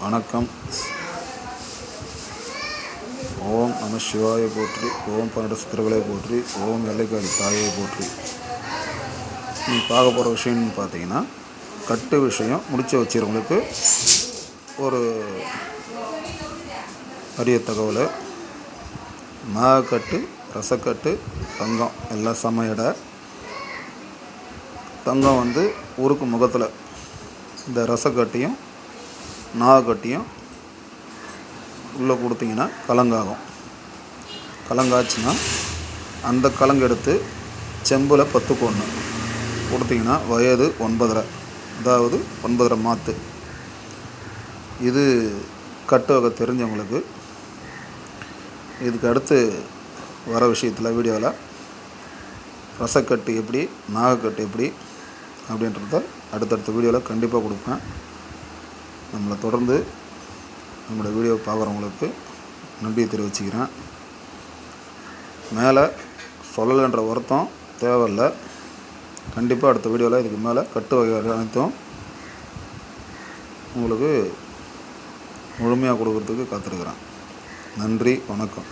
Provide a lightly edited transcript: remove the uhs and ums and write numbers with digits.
வணக்கம். ஓம் நம சிவாய போற்றி. ஓம் 12 சித்தர்களை போற்றி. ஓம் வெள்ளைக்காரி தாயை போற்றி. நீ பார்க்க போகிற விஷயம்னு பார்த்தீங்கன்னா, கட்டு விஷயம் முடிச்சு வச்சுருவங்களுக்கு ஒரு அரிய தகவல். நாகக்கட்டு, ரசக்கட்டு, தங்கம் எல்லாம் சம எடை. தங்கம் ஊருக்கு முகத்தில், இந்த ரசக்கட்டையும் நாகக்கட்டையும் உள்ளே கொடுத்தீங்கன்னா கலங்காகும். கலங்காச்சுன்னா அந்த கலங்கு எடுத்து செம்பில் 10க்கு 1 கொடுத்தீங்கன்னா வயது 9.5, அதாவது 9.5 மாற்று. இது கட்டு வகை தெரிஞ்சவங்களுக்கு. இதுக்கு அடுத்து வர விஷயத்தில் வீடியோவில் ரசக்கட்டு எப்படி, நாகக்கட்டு எப்படி அப்படின்றத அடுத்தடுத்த வீடியோவில் கண்டிப்பாக கொடுப்பேன். நம்மளை தொடர்ந்து நம்மளோட வீடியோ பார்க்குறவங்களுக்கு நன்றியை தெரிவிச்சுக்கிறேன். மேலே சொல்லலைன்ற வருத்தம் தேவையில்லை. கண்டிப்பாக அடுத்த வீடியோவில் இதுக்கு மேலே கட்டு வகை அனைத்தும் உங்களுக்கு முழுமையாக கொடுக்கறதுக்கு காத்திருக்கிறேன். நன்றி, வணக்கம்.